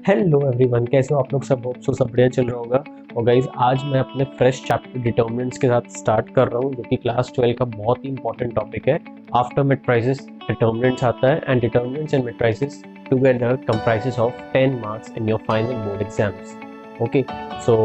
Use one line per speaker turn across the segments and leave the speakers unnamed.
Hello everyone, कैसे हो आप लोग? सब होप सो सब बढ़िया चल रहा होगा। और गाइज आज मैं अपने फ्रेश चैप्टर डिटर्मिनेंट्स के साथ स्टार्ट कर रहा हूँ, जो कि क्लास 12 का बहुत ही इंपॉर्टेंट टॉपिक है। आफ्टर मेट्राइसिस डिटर्मिनेंट्स आता है, and determinants and matrices together comprises of 10 marks in your final board exams. Okay, so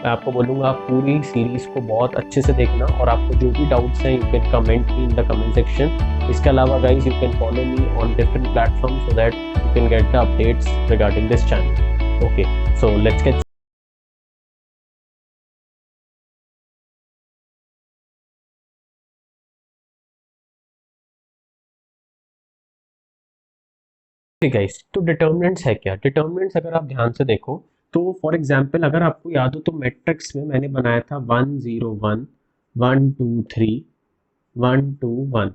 मैं आपको बोलूँगा आप पूरी सीरीज को बहुत अच्छे से देखना, और आपको जो भी डाउट्स हैं you can comment me in the comment section. इसके अलावा guys you can follow me on different platform so that you can get the updates regarding this channel. Okay, so let's get guys. तो determinants है क्या? Determinants अगर आप ध्यान से देखो तो फॉर एग्जांपल अगर आपको याद हो तो मैट्रिक्स में मैंने बनाया था 1 0 1 1 2 3 1 2 1।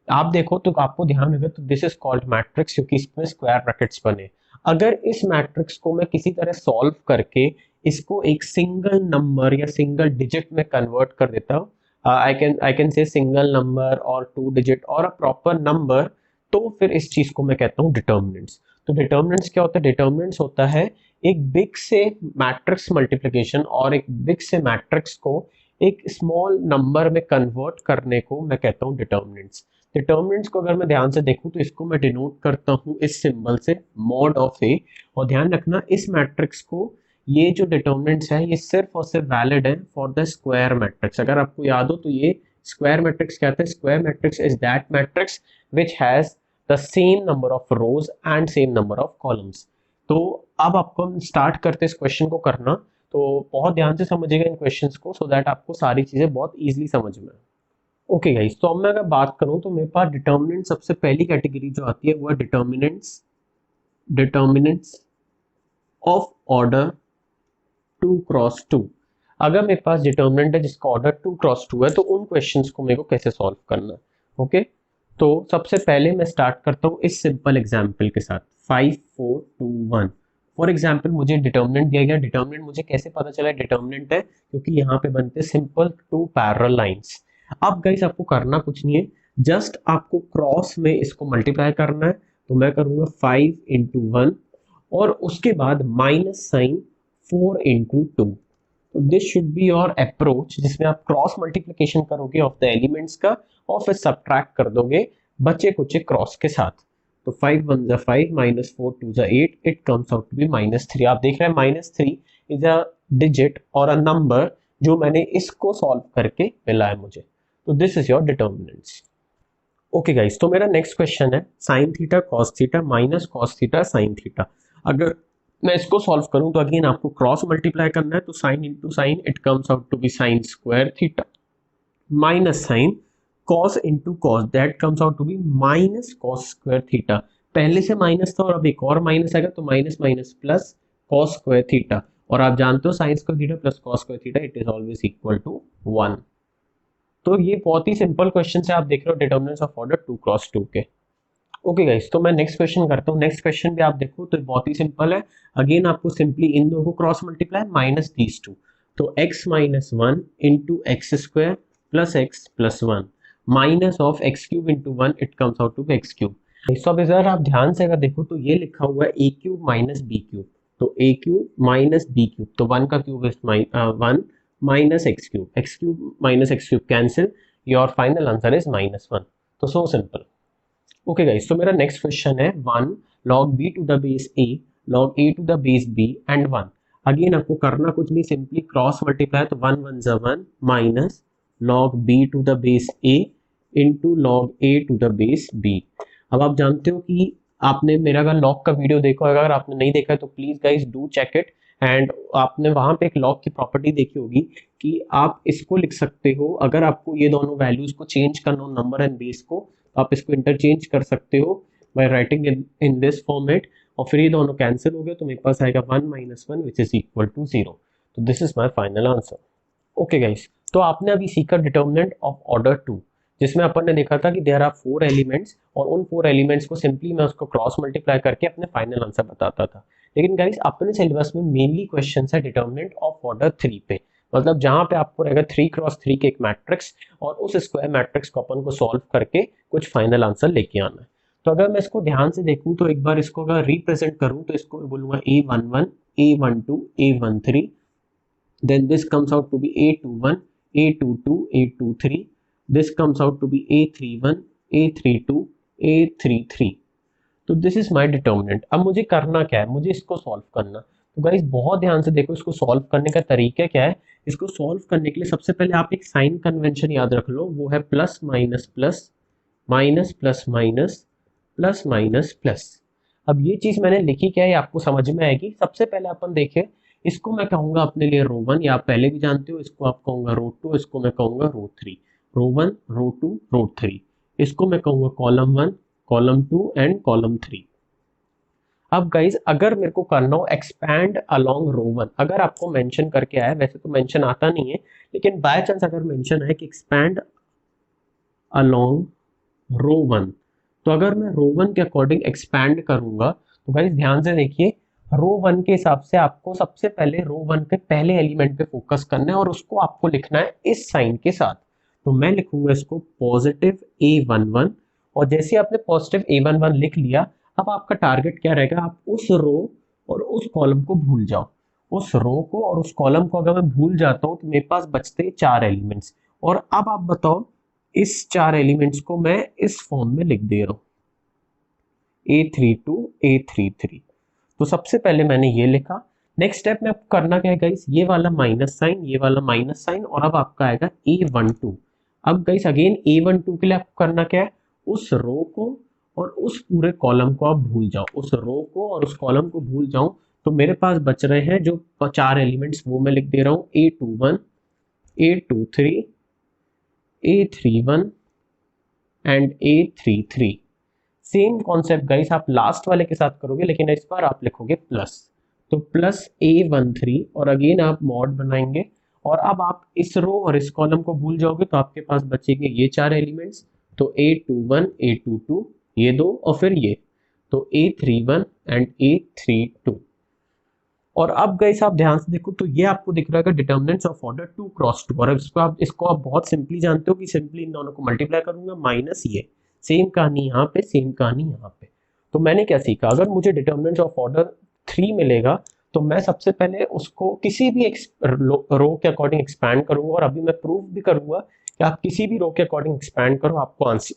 आप देखो तो आपको ध्यान होगा तो दिस इज कॉल्ड मैट्रिक्स, क्योंकि इसमें स्क्वायर ब्रैकेट्स बने। अगर इस मैट्रिक्स को मैं किसी तरह सॉल्व करके इसको एक सिंगल नंबर या सिंगल डिजिट में कन्वर्ट कर देता हूँ, I can say single number और टू डिजिट और अ प्रॉपर नंबर, तो फिर इस चीज को मैं कहता हूँ डिटर्मिनेंट्स। तो डिटर्मिनेंट्स क्या होता है? डिटर्मिनेंट्स होता है एक बिग से मैट्रिक्स मल्टीप्लिकेशन और एक बिग से मैट्रिक्स को एक स्मॉल नंबर में कन्वर्ट करने को मैं कहता हूँ डिटर्मिनेंट्स। डिटर्मिनेंट्स को अगर मैं ध्यान से देखूं तो इसको मैं डिनोट करता हूँ इस सिंबल से, मॉड ऑफ ए। और ध्यान रखना इस मैट्रिक्स को, ये जो डिटर्मिनेंट्स है ये सिर्फ और सिर्फ वैलिड है फॉर द स्क्वायर मैट्रिक्स। अगर आपको याद हो तो ये स्क्वायर मैट्रिक्स क्या था? Square matrix is that matrix which has the same number of rows and same number of columns। तो अब आपको हम स्टार्ट करते इस क्वेश्चन को करना, तो बहुत ध्यान से समझिएगा इन क्वेश्चंस को सो दैट आपको सारी चीजें बहुत इजीली समझ में आए। ओके गाइस, तो अब मैं अगर बात करूं तो मेरे पास डिटर्मिनेंट सबसे पहली कैटेगरी जो आती है वो है determinants determinants of order 2 cross 2। अगर मेरे पास डिटर्मिनेंट है जिसका ऑर्डर 2 क्रॉस 2 है तो उन क्वेश्चंस को मेरे को कैसे सॉल्व करना है। ओके, तो सबसे पहले मैं स्टार्ट करता हूँ इस सिंपल एग्जाम्पल के साथ 5 4 2 1। फॉर एग्जाम्पल मुझे डिटर्मिनेंट दिया गया। डिटर्मिनेंट मुझे कैसे पता चला डिटर्मिनेंट है? क्योंकि यहाँ पे बनते सिंपल टू पैरेलल लाइंस। अब गाइस आपको करना कुछ नहीं है, जस्ट आपको क्रॉस में इसको मल्टीप्लाई करना है। तो मैं करूंगा 5 इंटू 1 और उसके बाद माइनस साइन 4 इंटू 2। तो this should be your approach, जिसमें आप क्रॉस मल्टीप्लिकेशन करोगे ऑफ द एलिमेंट्स का और फिर सब्ट्रैक्ट कर दोगे बचे कुचे क्रॉस के साथ। तो 5 1 जा 5 माइनस 4 2 जा 8, it comes out to be -3। आप देख रहे हैं -3 इज अ डिजिट और अ नंबर जो मैंने इसको सॉल्व करके मिला है मुझे। तो this is your determinants. Okay guys, तो मेरा नेक्स्ट क्वेश्चन है sine theta cos theta minus cos theta sine theta. अगर मैं इसको सॉल्व करूं तो अगेन आपको क्रॉस मल्टीप्लाई करना है। तो sine into sine it comes out to be sine square theta minus sine cos into cos that comes out to be minus cos square theta. पहले से माइनस था और अब एक और माइनस आएगा तो minus minus plus cos square theta. और आप जानते हो sine square theta plus cos square theta it is always equal to 1। तो ये बहुत ही सिंपल क्वेश्चन है, आप देख रहे हो डिटर्मिनेंट्स ऑफ ऑर्डर 2 क्रॉस 2 के। ओके गाइस, तो मैं नेक्स्ट क्वेश्चन करता हूँ। नेक्स्ट क्वेश्चन भी आप देखो तो बहुत ही सिंपल है। अगेन आपको सिंपली इन दो को cross multiply minus these two. तो x minus 1 into x square plus x plus 1 minus of x cube into 1 it comes out to be x cube. तो अब इधर आप ध्यान से अगर देखो तो ये लिखा हुआ है ए क्यूब माइनस बी क्यूब। तो ए क्यूब माइनस बी क्यूब, तो 1 का cube is 1 minus x cube minus x cube cancel, your final answer is -1। तो सो सिंपल। ओके गाइस, तो मेरा नेक्स्ट क्वेश्चन है 1 log b to the base a log a to the base b and 1। Again आपको करना कुछ नहीं, simply cross multiply. तो 1 1 जा 1 minus log b to the base a into log a to the base b। अब आप जानते हो कि आपने मेरा अगर लॉग का वीडियो देखा, अगर आपने नहीं देखा है तो please guys do check it. And आपने वहां पे एक लॉग की प्रॉपर्टी देखी होगी कि आप इसको लिख सकते हो, अगर आपको ये दोनों वैल्यूज को चेंज करना हो नंबर एंड बेस को, तो आप इसको इंटरचेंज कर सकते हो by writing in this format. और फिर ये दोनों कैंसिल हो गए तो मेरे पास आएगा 1 minus 1 which is equal to 0। तो this is my final answer. Okay guys, तो आपने अभी सीखा डिटर्मिनेंट ऑफ ऑर्डर 2, जिसमें अपन ने देखा था कि देयर आर 4 एलिमेंट्स और उन 4 एलिमेंट्स को सिंपली मैं उसको क्रॉस मल्टीप्लाई करके अपने फाइनल आंसर बताता था। लेकिन गाइस अपने सिलेबस में मेनली क्वेश्चन है डिटर्मिनेंट ऑफ ऑर्डर 3 पे, मतलब जहां पे आपको रहेगा 3 क्रॉस 3 के एक मैट्रिक्स और उस स्क्वायर मैट्रिक्स को अपन को सॉल्व करके कुछ फाइनल आंसर लेके आना है। तो अगर मैं इसको ध्यान से देखूं तो एक बार इसको अगर रिप्रेजेंट करूं तो इसको मैं बोलूंगा A11, A12, A13, then this comes out to be A21, A22, A23, this comes out to be A31, A32, A33। तो दिस इज माय डिटर्मिनेंट। अब मुझे करना क्या है, मुझे इसको सॉल्व करना। तो गाइस बहुत ध्यान से देखो, इसको सॉल्व करने का तरीका क्या है। इसको सॉल्व करने के लिए सबसे पहले आप एक साइन कन्वेंशन याद रख लो, वो है plus minus plus, minus plus minus, plus minus plus. अब ये चीज मैंने लिखी क्या है, आपको समझ में आएगी। सबसे पहले अपन देखें, इसको मैं कहूंगा अपने लिए रो वन, या आप पहले भी जानते हो, इसको आप कहूंगा रो टू, इसको मैं कहूंगा row three. Row one, row two, row three, इसको मैं कहूंगा column one, column two and column three. अब गाइज अगर मेरे को करना हो एक्सपैंड अलोंग रो वन, अगर आपको मेंशन करके आया, वैसे तो मेंशन आता नहीं है, लेकिन बाय चांस अगर मेंशन है कि एक्सपैंड अलोंग रो वन, तो अगर मैं रो वन के अकॉर्डिंग एक्सपैंड करूंगा तो गाइज ध्यान से देखिए, रो वन के हिसाब से आपको सबसे पहले रो वन के पहले एलिमेंट पे फोकस करना है और उसको आपको लिखना है इस साइन के साथ। तो मैं लिखूंगा इसको पॉजिटिव A11, और जैसे आपने पॉजिटिव A11 लिख लिया, अब आपका टारगेट क्या रहेगा, आप उस रो और उस कॉलम को भूल जाओ। उस रो को और उस कॉलम को अगर मैं भूल जाता हूं तो मेरे पास बचते हैं 4 एलिमेंट्स। और अब आप बताओ, इस 4 एलिमेंट्स को मैं इस फॉर्म में लिख दे रहा हूं, A32, A33। तो सबसे पहले मैंने ये लिखा। नेक्स्ट स्टेप में आपको करना क्या है गाइस, ये वाला माइनस साइन, ये वाला माइनस साइन, और अब आपका आएगा A12। अब गाइस अगेन A12 के लिए आपको करना क्या है, उस रो को और उस पूरे कॉलम को आप भूल जाओ, उस रो को और उस कॉलम को भूल जाओ। तो मेरे पास बच रहे हैं जो 4 एलिमेंट्स, वो मैं लिख दे रहा हूँ A21, A23, A31 and A33। Same concept guys आप लास्ट वाले के साथ करोगे, लेकिन इस बार आप लिखोगे प्लस। तो प्लस A13 और अगेन आप मॉड बनाएंगे, और अब आप इस रो और इस कॉलम को भूल जाओगे तो आपके पास बचेंगे ये 4 एलिमेंट्स। तो A21, A22, ये दो, और फिर ये, तो A31 एंड A32। और अब गाइस आप ध्यान से देखो, तो ये आपको दिख रहा है डिटर्मिनेंट्स ऑफ ऑर्डर 2 क्रॉस 2, और इसको आप बहुत सिंपली जानते हो कि सिंपली इन दोनों को मल्टीप्लाई करूंगा माइनस ये। सेम कहानी यहाँ पे, सेम कहानी यहाँ पे। तो मैंने क्या सीखा, अगर मुझे डिटर्मिनेंट्स ऑफ ऑर्डर 3 मिलेगा तो मैं सबसे पहले उसको किसी भी रो के अकॉर्डिंग एक्सपैंड करूंगा, और अभी मैं प्रूफ भी करूंगा कि आप किसी भी रो के अकॉर्डिंग एक्सपैंड करो, आपको आंसर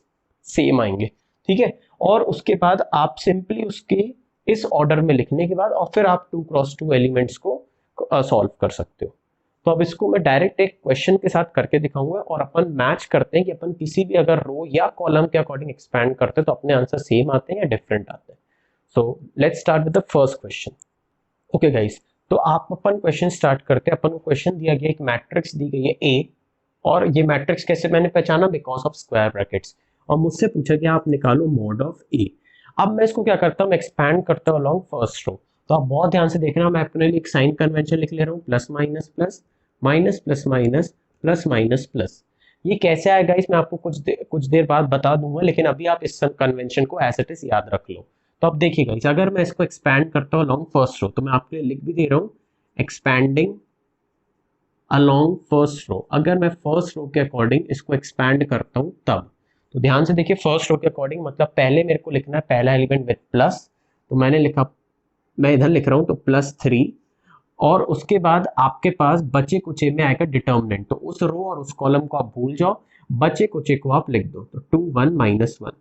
सेम आएंगे। ठीक है, और उसके बाद आप सिंपली उसके इस ऑर्डर में लिखने के बाद और फिर आप 2 क्रॉस 2 एलिमेंट्स को सॉल्व कर सकते हो। तो अब इसको मैं डायरेक्ट एक क्वेश्चन के साथ करके दिखाऊंगा, और अपन मैच करते हैं कि अपन किसी भी अगर रो या कॉलम के अकॉर्डिंग एक्सपैंड करते हैं तो अपने आंसर सेम आते हैं या डिफरेंट आते हैं। So let's start with the first question. Okay guys, तो आप अपन क्वेश्चन स्टार्ट करते हैं। अपन को क्वेश्चन दिया गया, एक मैट्रिक्स दी गई है A, और ये मैट्रिक्स कैसे मैंने पहचाना, बिकॉज ऑफ स्क्वायर ब्रैकेट्स, और मुझसे पूछा कि आप निकालो मॉड ऑफ A। अब मैं इसको क्या करता हूँ, एक्सपैंड करता हूँ अलोंग फर्स्ट रो। तो आप बहुत ध्यान से देखना, मैं अपने लिए एक साइन कन्वेंशन लिख ले रहा हूँ, plus minus plus, minus plus minus, plus minus plus. ये कैसे आएगा इस मैं आपको कुछ देर बाद बता दूंगा, लेकिन अभी आप इस कन्वेंशन को एज इट इज याद रख लो। तो अब देखिएगा, अगर मैं इसको एक्सपैंड करता हूँ अलोंग फर्स्ट रो, तो मैं आपके लिए लिख भी दे रहा हूँ एक्सपैंडिंग अलोंग फर्स्ट रो। अगर मैं फर्स्ट रो के अकॉर्डिंग इसको एक्सपैंड करता हूँ तब, तो ध्यान से देखिए, फर्स्ट रो के अकॉर्डिंग मतलब पहले मेरे को लिखना है पहला एलिमेंट विद प्लस, तो मैंने लिखा, मैं इधर लिख रहा हूँ तो +3, और उसके बाद आपके पास बचे कुचे में आएगा डिटर्मिनेंट, तो उस रो और उस कॉलम को आप भूल जाओ, बचे कुचे को आप लिख दो, तो 2 1 -1।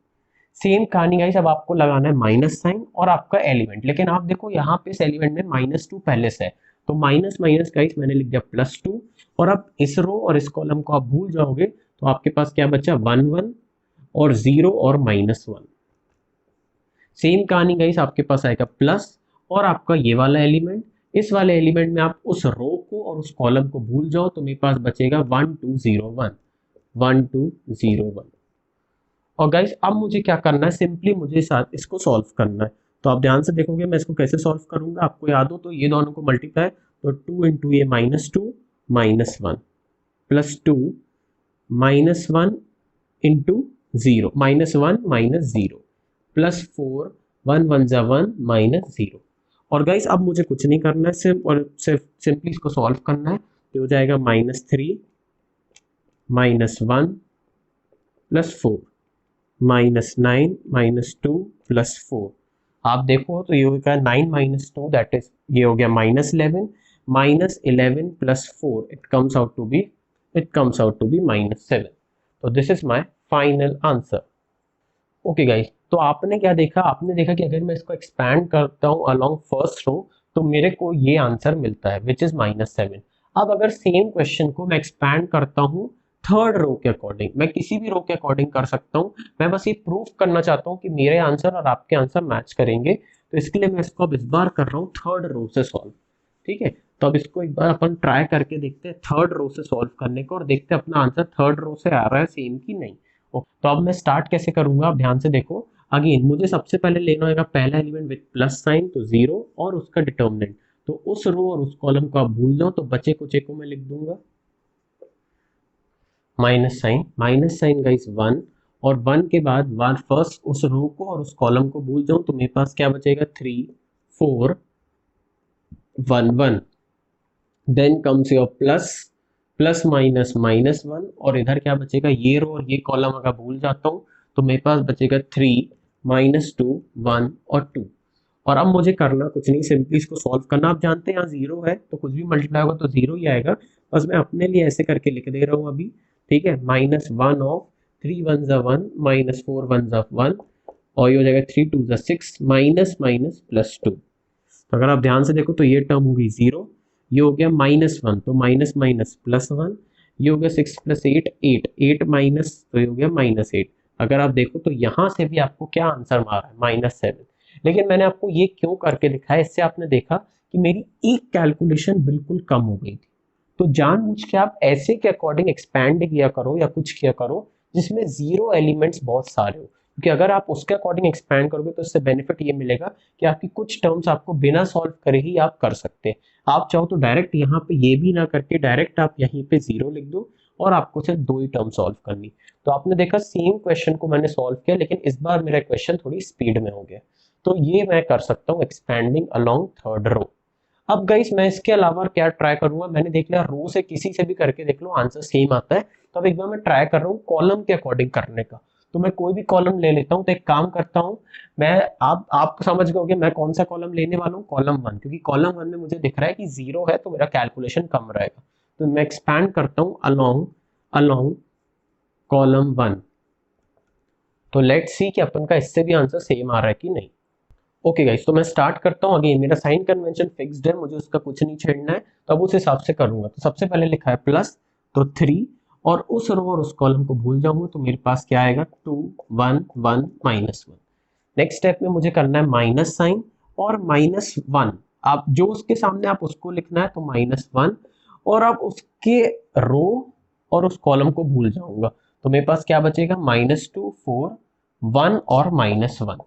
सेम कहानी गाइस, अब आपको लगाना है माइनस साइन और आपका एलिमेंट, लेकिन आप देखो यहाँ पे इस एलिमेंट में -2 पहले से है, तो माइनस माइनस गाइस मैंने लिख दिया +2, और अब इस रो और इस कॉलम को आप भूल जाओगे तो आपके पास क्या बचा, 1 1 और 0 और -1। सेम कहानी गाइस, आपके पास आएगा प्लस और आपका ये वाला एलिमेंट, इस वाले एलिमेंट में आप उस रो को और उस कॉलम को भूल जाओ तो मेरे पास बचेगा 1 2 0 1, 1 2 0 1। और गाइस अब मुझे क्या करना है, सिंपली मुझे साथ इसको सॉल्व करना है। तो आप ध्यान से देखोगे मैं इसको कैसे सॉल्व करूंगा, आपको याद हो तो ये दोनों को मल्टीप्लाई, तो 2 इंटू ये -2 -1 प्लस 2 -1 इंटू 0 -1 -0 प्लस 4 1 1 जा 1 -0। और गाइस अब मुझे कुछ नहीं करना है, सिर्फ सिंपली इसको सॉल्व करना है। तो हो जाएगा -3 -1 +4 -9 -2 +4। आप देखो तो ये हो गया 9 - 2 दैट इज ये हो गया -11 -11 +4 it comes out to be -7। तो this is my final answer. Okay guys, तो आपने क्या देखा, आपने देखा कि अगर मैं इसको एक्सपैंड करता हूँ अलोंग फर्स्ट रो तो मेरे को ये आंसर मिलता है विच इज -7। अब अगर सेम क्वेश्चन को मैं एक्सपैंड करता हूँ थर्ड रो के अकॉर्डिंग, मैं किसी भी रो के अकॉर्डिंग कर सकता हूँ, मैं बस ये प्रूफ करना चाहता हूँ कि मेरे आंसर और आपके आंसर मैच करेंगे, तो इसके लिए मैं इसको अब इस बार कर रहा हूँ थर्ड रो से सॉल्व। ठीक है, तो अब इसको एक बार अपन ट्राई करके देखते हैं थर्ड रो से सॉल्व करने को, और देखते हैं अपना आंसर थर्ड रो से आ रहा है सेम की नहीं। तो अब मैं स्टार्ट कैसे करूंगा, आप ध्यान से देखो। अगेन मुझे सबसे पहले लेना होगा पहला एलिमेंट विद प्लस साइन, तो 0 और उसका डिटर्मिनेंट, तो उस रो और उस कॉलम को आप भूल जाओ, तो बचे कुछ को मैं लिख दूंगा माइनस साइन गाइस 1, और 1 के बाद वन फर्स्ट उस रो को और उस कॉलम को भूल जाऊं, तो मेरे पास क्या बचेगा 3 4 1 1। Then comes your plus minus -1, और इधर क्या बचेगा, ये रो और ये कॉलम अगर भूल जाता हूँ तो मेरे पास बचेगा 3 -2 1 और 2। और अब मुझे करना कुछ नहीं, सिंपली इसको सॉल्व करना। आप जानते हैं यहाँ 0 है तो कुछ भी मल्टीप्लाई होगा तो 0 ही आएगा, बस मैं अपने लिए ऐसे करके लिख दे रहा हूँ अभी। ठीक है, -1 ऑफ 3 1 1 -4 1 1, और ये हो जाएगा 3 2 6 माइनस माइनस +2। तो अगर आप ध्यान से देखो तो ये टर्म होगी 0, ये हो गया -1 तो माइनस माइनस +1, ये हो गया 6 + 8 8 8 माइनस, तो ये हो गया -8। अगर आप देखो तो यहाँ से भी आपको क्या आंसर मारा है -7। लेकिन मैंने आपको ये क्यों करके दिखाया, इससे आपने देखा कि मेरी एक कैलकुलेशन बिल्कुल कम हो गई थी। तो जानबूझ के आप ऐसे के अकॉर्डिंग एक्सपैंड किया करो या कुछ किया करो जिसमें 0 एलिमेंट्स बहुत सारे हो, क्योंकि अगर आप उसके अकॉर्डिंग एक्सपैंड करोगे तो इससे बेनिफिट ये मिलेगा कि आपकी कुछ टर्म्स आपको बिना सॉल्व करे ही आप कर सकते हैं। आप चाहो तो डायरेक्ट यहाँ पे ये भी ना करके डायरेक्ट आप यहीं पे 0 लिख दो और आपको सिर्फ 2 ही टर्म सॉल्व करनी। तो आपने देखा सेम क्वेश्चन को मैंने सॉल्व किया, लेकिन इस बार मेरा क्वेश्चन थोड़ी स्पीड में हो गया। तो ये मैं कर सकता हूँ एक्सपैंडिंग अलोंग थर्ड रो। अब गाइस मैं इसके अलावा क्या ट्राई करूंगा, मैंने देख लिया रो से किसी से भी करके देख लो आंसर सेम आता है, तो अब एक बार मैं ट्राई कर रहा हूँ कॉलम के अकॉर्डिंग करने का। तो मैं कोई भी कॉलम ले लेता हूँ, तो एक काम करता हूँ मैं, आप समझ गए मैं कौन सा कॉलम लेने वाला हूँ, कॉलम 1, क्योंकि कॉलम 1 में मुझे दिख रहा है कि 0 है तो मेरा कैलकुलेशन कम रहेगा। तो मैं एक्सपैंड करता हूँ अलोंग अलोंग कॉलम 1। तो लेट्स सी कि अपन का इससे भी आंसर सेम आ रहा है कि नहीं। ओके गाइस, तो मैं स्टार्ट करता हूँ। अगेन मेरा साइन कन्वेंशन फिक्स्ड है, मुझे उसका कुछ नहीं छेड़ना है, तो अब उस हिसाब से करूंगा। तो सबसे पहले लिखा है प्लस, तो 3, और उस रो और उस कॉलम को भूल जाऊंगा तो मेरे पास क्या आएगा 2 1 1 -1। नेक्स्ट स्टेप में मुझे करना है माइनस साइन और -1, आप जो उसके सामने आप उसको लिखना है, तो -1, और अब उसके रो और उस कॉलम को भूल जाऊंगा, तो मेरे पास क्या बचेगा -2 4 1 और -1।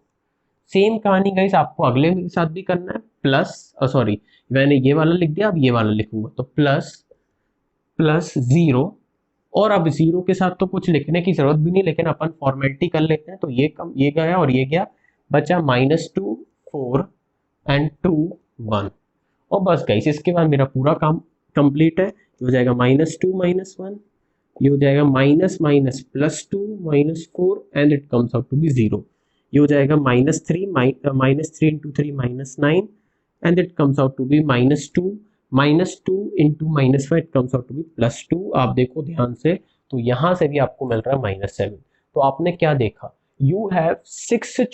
सेम कहानी गाइस आपको अगले के साथ भी करना है, प्लस सॉरी मैंने ये वाला लिख दिया, अब ये वाला लिखूंगा, तो प्लस 0, और अब 0 के साथ तो कुछ लिखने की जरूरत भी नहीं, लेकिन अपन फॉर्मेलिटी कर लेते हैं। तो ये गया और ये गया, बचा -2 4 एंड 2 1, और बस गाइस इसके बाद मेरा पूरा काम कंप्लीट है। ये हो जाएगा -2 -1, ये हो जाएगा minus minus +2 -4 and it comes out to be 0। ये हो जाएगा -3 -3 into 3 -9 and it comes out to be -2 -2 into -5 it comes out to be +2। आप देखो ध्यान से, तो यहाँ से भी आपको मिल रहा है -7। तो आपने क्या देखा, you have 6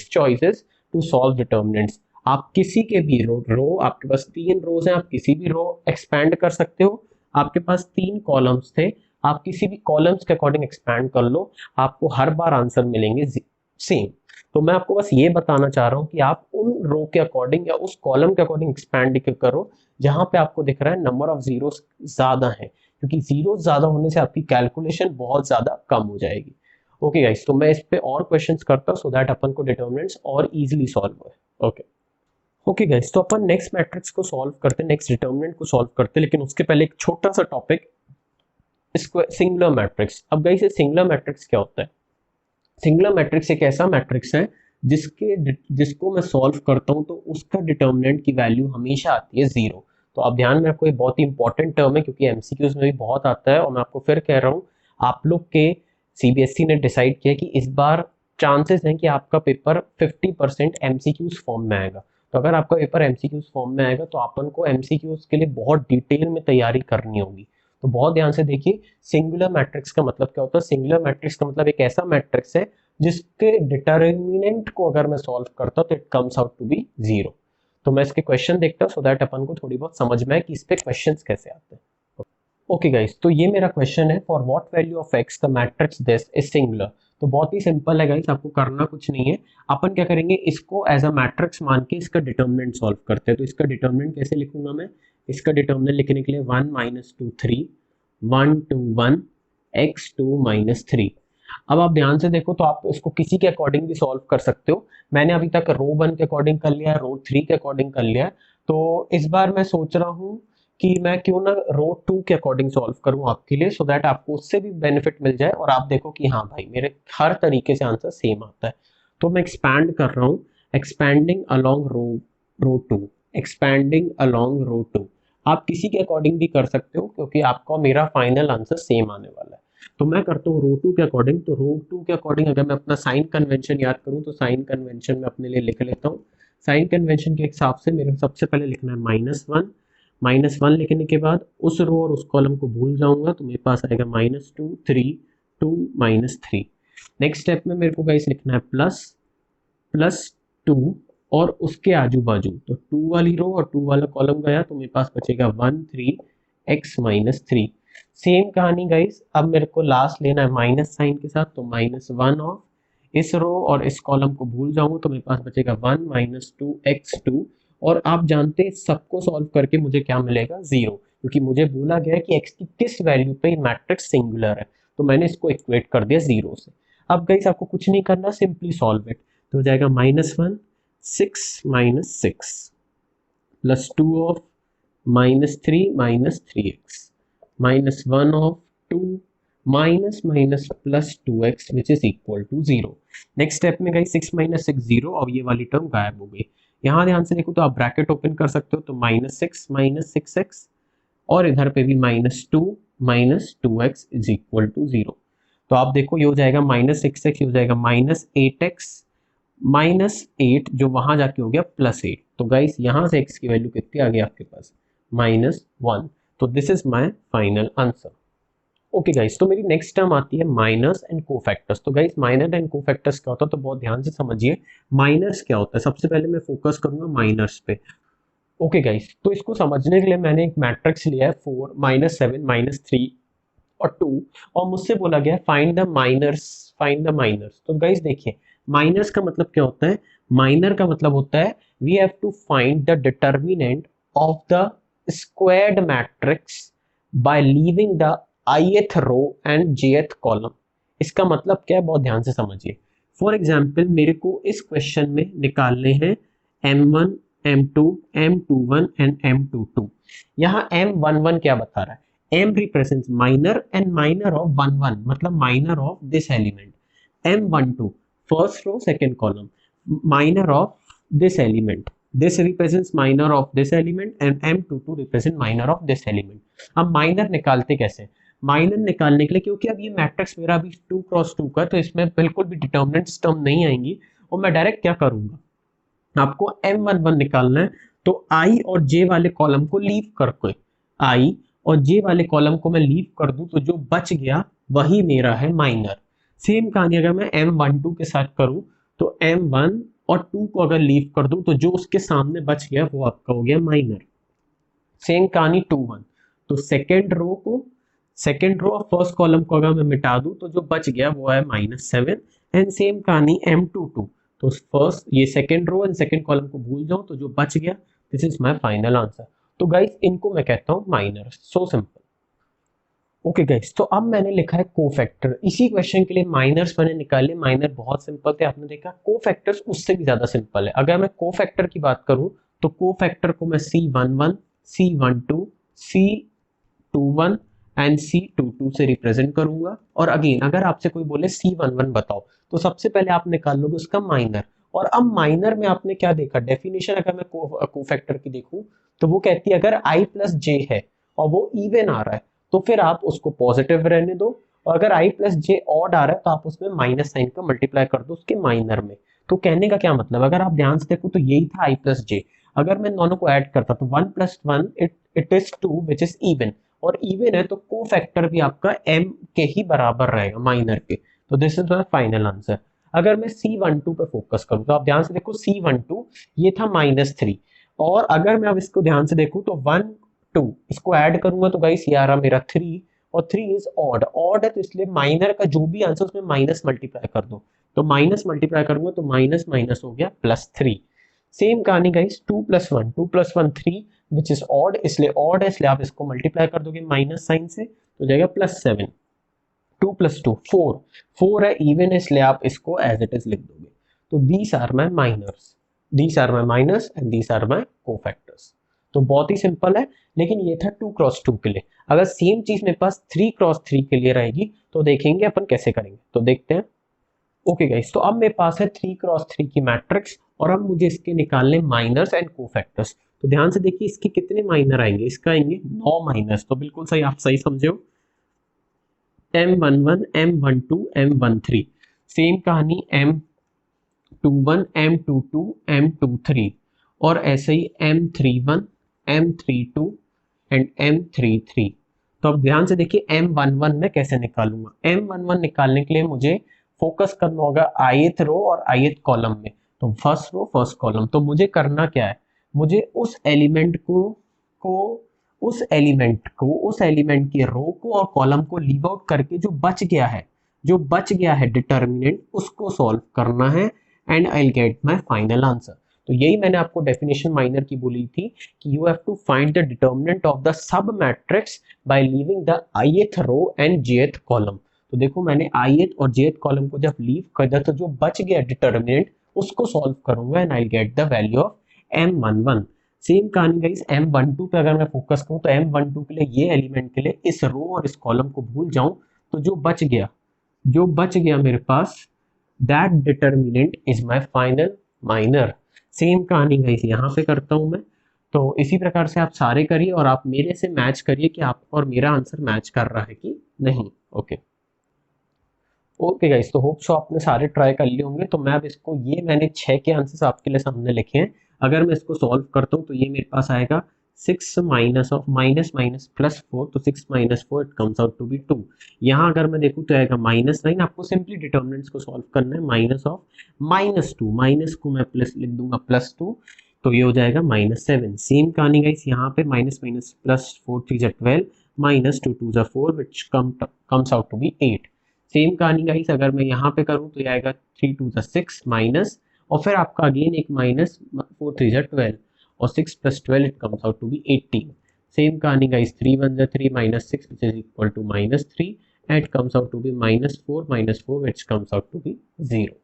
choices to solve determinants. आप किसी के भी रो आपके पास 3 रोज हैं, आप किसी भी रो एक्सपैंड कर सकते हो। आपके पास 3 कॉलम्स थे, आप किसी भी कॉलम्स के अकॉर्डिंग एक्सपैंड कर लो, आपको हर बार आंसर मिलेंगे सेम। तो मैं आपको बस ये बताना चाह रहा हूँ कि आप उन रो के अकॉर्डिंग या उस कॉलम के अकॉर्डिंग एक्सपैंड करो जहां पे आपको दिख रहा है नंबर ऑफ जीरोस ज्यादा है, क्योंकि जीरो ज्यादा होने से आपकी कैलकुलेशन बहुत ज्यादा कम हो जाएगी। ओके गाइस, तो मैं इस पे और क्वेश्चंस करता हूँ सो दैट अपन को डिटर्मिनेंट्स और इजीली सॉल्व हो। ओके गाइस, तो अपन नेक्स्ट मैट्रिक्स को सॉल्व करते हैं, नेक्स्ट डिटर्मिनेंट को सॉल्व करते हैं, लेकिन उसके पहले एक छोटा सा टॉपिक, इसको सिंगुलर मैट्रिक्स। अब गाइस ये सिंगुलर मैट्रिक्स क्या होता है? सिंगुलर मैट्रिक्स एक ऐसा मैट्रिक्स है जिसको मैं सॉल्व करता हूं तो उसका डिटर्मिनेंट की वैल्यू हमेशा आती है 0। तो आप ध्यान में रखो, ये बहुत ही इंपॉर्टेंट टर्म है क्योंकि एमसीक्यूज में भी बहुत आता है, और मैं आपको फिर कह रहा हूँ आप लोग के सीबीएसई ने डिसाइड किया कि इस बार चांसेस हैं कि आपका पेपर 50% एमसीक्यूज फॉर्म में आएगा। तो अगर आपका पेपर एमसीक्यूज फॉर्म में आएगा तो अपन को एमसीक्यूज के लिए बहुत डिटेल में तैयारी करनी होगी। तो बहुत ध्यान से देखिए, सिंगुलर मैट्रिक्स का मतलब क्या होता है। सिंगुलर मैट्रिक्स का मतलब एक ऐसा मैट्रिक्स है जिसके डिटर्मिनेंट को अगर मैं सॉल्व करता हूँ तो it comes out to be 0। तो मैं इसके क्वेश्चन देखता हूँ सो दैट अपन को थोड़ी बहुत समझ में आए कि इस पे क्वेश्चंस कैसे आते हैं। ओके गाइस, तो ये मेरा क्वेश्चन है, for what value of x the matrix this is singular. तो बहुत ही सिंपल है गाइस, आपको करना कुछ नहीं है। अपन क्या करेंगे, इसको एज अ मैट्रिक्स मान के इसका डिटर्मिनेंट सॉल्व करते हैं। तो इसका डिटर्मिनेंट कैसे लिखूंगा मैं, इसका डिटर्मिनेंट लिखने के लिए 1 - 2 3 1 2 1 x2 - 3। अब आप ध्यान से देखो तो आप इसको किसी के अकॉर्डिंग भी सॉल्व कर सकते हो। मैंने अभी तक रो 1 के अकॉर्डिंग कर लिया है, रो 3 के अकॉर्डिंग कर लिया है। तो इस बार मैं सोच रहा हूँ कि मैं क्यों ना रो 2 के अकॉर्डिंग सॉल्व करूँ आपके लिए, सो दैट आपको उससे भी बेनिफिट मिल जाए और आप देखो कि हाँ भाई मेरे हर तरीके से आंसर सेम आता है। तो मैं एक्सपैंड कर रहा हूँ, एक्सपैंडिंग अलोंग रो 2, एक्सपैंडिंग अलोंग रो 2। आप किसी के अकॉर्डिंग भी कर सकते हो क्योंकि आपका मेरा फाइनल आंसर सेम आने वाला है। तो मैं करता हूँ रो 2 के अकॉर्डिंग। तो रो 2 के अकॉर्डिंग अगर मैं अपना साइन कन्वेंशन याद करूँ तो साइन कन्वेंशन में अपने लिए लिख लेता हूँ। साइन कन्वेंशन के हिसाब से मेरे सबसे पहले लिखना है -1। -1 लिखने के बाद उस रो और उस कॉलम को भूल जाऊंगा तो मेरे पास आएगा -2 3 2 -3। नेक्स्ट स्टेप में मेरे को गाइस लिखना है +2 और उसके आजू बाजू। तो 2 वाली रो और 2 वाला कॉलम गया तो मेरे पास बचेगा 1 3 x -3। सेम कहानी गाइस, अब मेरे को लास्ट लेना है माइनस साइन के साथ। तो -1 ऑफ इस रो और इस कॉलम को भूल जाऊंगा तो मेरे पास बचेगा 1 - 2 x2। और आप जानते हैं सबको सॉल्व करके मुझे क्या मिलेगा, 0, क्योंकि मुझे बोला गया है कि x की किस वैल्यू पे मैट्रिक्स सिंगुलर है। तो मैंने इसको इक्वेट कर दिया 0 से। अब गाइस आपको कुछ नहीं करना, सिंपली सॉल्व इट। तो हो जाएगा -1 6 - 6 +2 of -3 - 3x -1 of 2 minus plus 2x which is equal to 0। Next step में गई 6 - 6 0 और ये वाली टर्म गायब हो गई। यहाँ ध्यान से देखो तो आप ब्रैकेट ओपन कर सकते हो। तो -6 - 6x और इधर पे भी -2 - 2x इज इक्वल टू 0। तो आप देखो ये हो जाएगा -6x, हो जाएगा -8x -8 जो वहां जाके हो गया +8। तो गाइस यहाँ से x की वैल्यू कितनी आ गई आपके पास, -1। तो this is my final answer. Okay guys, तो मेरी नेक्स्ट टर्म आती है माइनर्स एंड कोफैक्टर्स। तो गाइस माइनर एंड कोफैक्टर्स क्या होता है, तो बहुत ध्यान से समझिए माइनर्स क्या होता है। सबसे पहले मैं फोकस करूंगा माइनर्स पे। ओके गाइस, तो इसको समझने के लिए मैंने एक मैट्रिक्स लिया है 4 -7 -3 और 2 और मुझसे बोला गया find the minors, find the minors. तो गाइस देखिए माइनर्स का मतलब क्या होता है, माइनर का मतलब होता है we have to find the determinant of the squared matrix by leaving the ith row and jth column. इसका मतलब क्या है, बहुत ध्यान से समझिए। फॉर एग्जाम्पल मेरे को इस क्वेश्चन में निकालने हैं m1 m2 m21 and m22। यहाँ m11 क्या बता रहा है, m represents minor and minor of 11 मतलब minor of this element. m12 first row second column, minor of this element, this represents minor of this element and m22 represent minor of this element। अब minor निकालते कैसे, minor निकालने के लिए क्योंकि अब ये मैट्रिक्स मेरा अभी 2 क्रॉस 2 का, तो इसमें बिल्कुल भी डिटर्मिनेंट्स टर्म नहीं आएंगी और मैं डायरेक्ट क्या करूंगा, आपको m11 निकालना है। तो i और j वाले कॉलम को लीव करके, i और j वाले कॉलम को मैं लीव कर दूं तो जो बच गया वही मेरा है माइनर। सेम कहानी अगर मैं m12 के साथ करूं तो m1 और 2 को अगर लीव कर दूं तो जो उसके सामने बच गया वो आपका हो गया माइनर। सेम कहानी 2 1, तो सेकेंड रो और फर्स्ट कॉलम को अगर मैं मिटा दूं तो जो बच गया वो है -7। एंड सेम कहानी m22, तो फर्स्ट ये second row and second column को भूल जाऊं तो जो बच गया, this is my final answer. तो गाइस इनको मैं कहता हूं minor, so simple. Okay guys, तो अब मैंने लिखा है कोफैक्टर। इसी क्वेश्चन के लिए माइनर्स मैंने निकाले, माइनर बहुत सिंपल थे आपने देखा, कोफैक्टर्स उससे भी ज्यादा सिंपल है। अगर मैं कोफैक्टर की बात करूं तो कोफैक्टर को मैं C11 C12 C21 and C22 से रिप्रेजेंट करूंगा। और अगेन अगर आपसे कोई बोले C11 बताओ तो सबसे पहले आप निकाल लोगे उसका माइनर। और अब माइनर में आपने क्या देखा, डेफिनेशन अगर मैं कोफैक्टर की देखूं तो वो कहती है अगर i + j है और वो इवन आ रहा है तो फिर आप उसको पॉजिटिव रहने दो और अगर i प्लस जे ऑड आ रहा है तो आप उसमें माइनस साइन का मल्टीप्लाई कर दो उसके माइनर में। तो कहने का क्या मतलब, अगर आप ध्यान से देखो तो यही था i प्लस जे, अगर मैं दोनों को ऐड करता तो 1 plus 1 it is 2 which is even, और इवन है तो को फैक्टर भी आपका m के ही बराबर रहेगा माइनर के। तो this is my final answer. अगर मैं C12 पे फोकस करूं तो आप ध्यान से देखो C12 ये था -3, और अगर मैं अब इसको ध्यान से देखूं तो 1 2 इसको ऐड करूंगा तो गाइस ये आ रहा मेरा 3, और 3 इज ऑड, ऑड है तो इसलिए माइनर का जो भी आंसर उसमें माइनस मल्टीप्लाई कर दो, तो माइनस मल्टीप्लाई करूंगा तो माइनस माइनस हो गया +3। सेम कहानी गाइस 2 + 1 3 विच इज ऑड, इसलिए ऑड है इसलिए आप इसको मल्टीप्लाई कर दोगे माइनस साइन से तो जाएगा +7। 2 + 2 4, 4 है इवन है इसलिए आप इसको एज इट इज लिख दोगे। तो these are my minors, these are my minors and these are my cofactors. तो बहुत ही सिंपल है, लेकिन ये था 2 क्रॉस 2 के लिए। अगर सेम चीज मेरे पास 3 क्रॉस 3 के लिए रहेगी तो देखेंगे अपन कैसे करेंगे, तो देखते हैं। ओके गाइस, तो अब मेरे पास है 3 क्रॉस 3 की मैट्रिक्स, और अब मुझे इसके निकालने माइनर्स एंड कोफैक्टर्स। तो ध्यान से देखिए इसके कितने माइनर आएंगे, इसका आएंगे 9 माइनर्स, तो बिल्कुल सही, आप सही समझे हो। M11 M12 M13, सेम कहानी M21 M22 M23, और ऐसे ही M31 M32 एंड M33। तो अब ध्यान से देखिए M11 में कैसे निकालूंगा। M11 निकालने के लिए मुझे फोकस करना होगा ith रो और ith कॉलम में, तो फर्स्ट रो फर्स्ट कॉलम। तो मुझे करना क्या है, मुझे उस एलिमेंट उस एलिमेंट के रो को और कॉलम को लीव आउट करके जो बच गया है डिटर्मिनेंट उसको सॉल्व करना है, and I will get my final answer. तो यही मैंने आपको डेफिनेशन माइनर की बोली थी कि you have to find the determinant of the sub matrix by leaving the ith row and jth column. तो देखो मैंने ith और jth कॉलम को जब लीव कर दिया तो जो बच गया डिटर्मिनेंट उसको सॉल्व करूंगा, and I will get the value of M11। Same कहानी गाइस M12 पे अगर मैं फोकस करूं तो M12 के लिए ये एलिमेंट के लिए इस रो और इस कॉलम को भूल जाऊं तो जो बच गया मेरे पास, that determinant is my final minor. Same कहानी गाइस यहाँ पे करता हूं मैं। तो इसी प्रकार से आप सारे करिए और आप मेरे से मैच करिए कि आप और मेरा आंसर मैच कर रहा है कि नहीं। ओके गाइस, तो होप सो आपने सारे ट्राई कर लिए होंगे। तो मैं अब इसको, ये मैंने 6 के आंसर्स आपके लिए सामने लिखे हैं, अगर मैं इसको सॉल्व करता हूँ तो ये मेरे पास आएगा 6 माइनस ऑफ माइनस माइनस +4, तो 6 - 4 it comes out to be 2। यहाँ अगर मैं देखूँ तो आएगा -9, आपको सिंपली डिटर्मिनेंट्स को सॉल्व करना है। माइनस ऑफ -2, माइनस को मैं प्लस लिख दूंगा +2, तो ये हो जाएगा -7। सेम कहानी गाइस यहाँ पे minus minus +4 3 × 12 -2 2 × 4 which comes out to be 8। Same कहानी गाइस अगर मैं यहाँ पे करूँ तो ये आएगा 3 2 6 माइनस, और फिर आपका अगेन एक माइनस 4 3 12, और 6 + 12 it comes out to be 18। Same कहानी guys 3 1 3 -6 which is equal to -3, and it comes out to be -4 which comes out to be 0।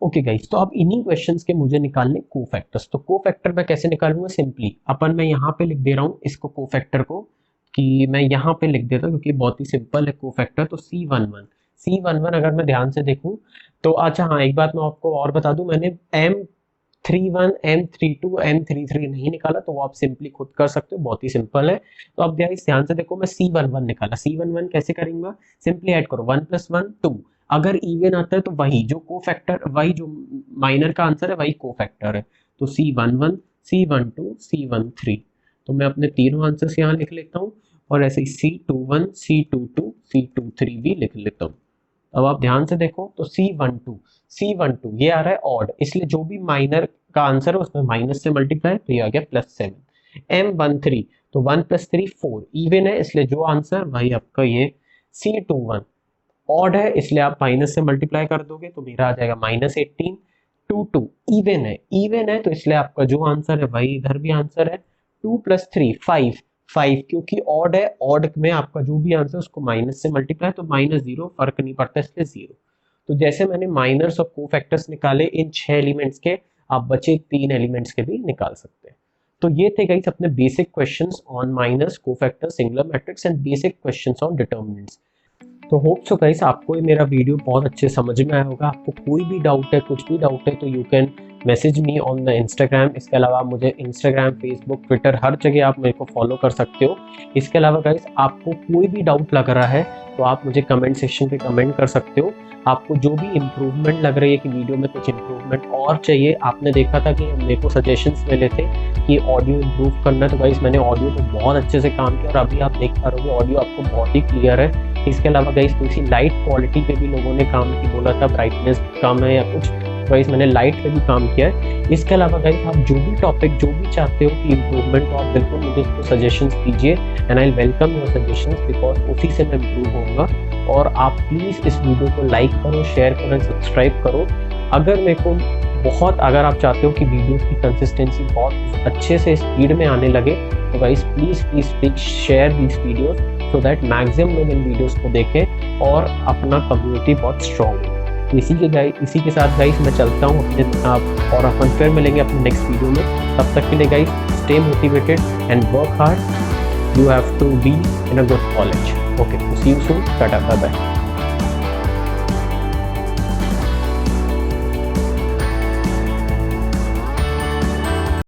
Okay guys, तो अब इन्हीं क्वेश्चंस के मुझे निकालने कोफैक्टर्स। तो कोफैक्टर मैं कैसे निकालूंगा, सिंपली मैं यहाँ पे लिख दे रहा हूँ इसको कोफैक्टर को, कि मैं यहाँ पे लिख देता हूँ क्योंकि बहुत ही सिंपल है कोफैक्टर। तो C11 अगर मैं ध्यान से देखूँ तो, अच्छा हाँ एक बात मैं आपको और बता दूं, मैंने M31 M32 M33 नहीं निकाला, तो वो आप सिंपली खुद कर सकते हो, बहुत ही सिंपल है। तो अब ध्यान से देखो मैं C11 निकाला। C11 कैसे करेंगे, सिंपली ऐड करो 1 + 1 2, अगर इवन आता है तो वही जो कोफैक्टर, वही जो माइनर का आंसर है वही कोफैक्टर है। तो C11 C12 C13, तो मैं अपने तीनों आंसर्स यहाँ लिख लेता हूँ, और ऐसे ही C21 C22 C23 भी लिख लेता हूँ। अब आप ध्यान से देखो तो C12 ये आ रहा है ऑड, इसलिए जो भी माइनर का आंसर है उसमें माइनस से मल्टीप्लाई, तो ये आ गया +7। M13 तो 1 + 3 4, इवन है इसलिए जो आंसर वही आपका ये। C21 ऑड है इसलिए आप माइनस से मल्टीप्लाई कर दोगे तो मेरा आ जाएगा -18। 22 इवन है तो इसलिए आपका जो आंसर है वही इधर भी आंसर है। 2 + 3 5 क्योंकि ऑड है, ऑड में आपका जो भी आंसर उसको माइनस से मल्टीप्लाई, तो -0 फर्क नहीं पड़ता इसलिए 0। तो जैसे मैंने माइनर्स और कोफैक्टर्स निकाले इन 6 एलिमेंट्स के, आप बचे 3 एलिमेंट्स के भी निकाल सकते हैं। तो ये थे गाइस अपने basic questions on minors, cofactors, singular matrix and basic questions on determinants. तो होप सो गाइस आपको ये मेरा वीडियो बहुत अच्छे समझ में आया होगा। आपको कोई भी डाउट है, कुछ भी डाउट है, तो you can message me on the Instagram. इसके अलावा आप मुझे इंस्टाग्राम, फेसबुक, ट्विटर हर जगह आप मेरे को फॉलो कर सकते हो। इसके अलावा गाइस आपको कोई भी डाउट लग रहा है तो आप मुझे कमेंट सेक्शन पे कमेंट कर सकते हो। आपको जो भी इम्प्रूवमेंट लग रही है कि वीडियो में कुछ इम्प्रूवमेंट और चाहिए, आपने देखा था कि मेरे को सजेशंस मिले थे कि ऑडियो इम्प्रूव करना है, तो गाइस मैंने ऑडियो पे बहुत अच्छे से काम किया और अभी आप देख पा रहे हो ऑडियो आपको बहुत ही क्लियर है। इसके अलावा गाइस किसी लाइट क्वालिटी पे भी लोगों ने काम की बोला था, ब्राइटनेस कम है या कुछ, गाइस मैंने लाइट पे भी काम किया है। इसके अलावा गाइस आप जो भी टॉपिक जो भी चाहते हो कि इम्प्रूवमेंट, तो आप बिल्कुल मुझे उसको सजेशंस दीजिए and I welcome your suggestions, because उसी से मैं इम्प्रूव होऊंगा। और आप प्लीज़ इस वीडियो को लाइक करो, शेयर करो एंड सब्सक्राइब करो। अगर मेरे को अगर आप चाहते हो कि वीडियोस की कंसिस्टेंसी बहुत अच्छे से स्पीड में आने लगे, तो guys please share these videos so that maximum लोग इन वीडियोस को देखें और अपना कम्युनिटी बहुत स्ट्रॉन्ग हो। इसी के साथ गाइस मैं चलता हूँ अपने और अपन फिर मिलेंगे अपने नेक्स्ट वीडियो में। तब तक के लिए guys stay motivated and work hard. You have to be in a good college. Okay, see you soon. Tata, bye bye.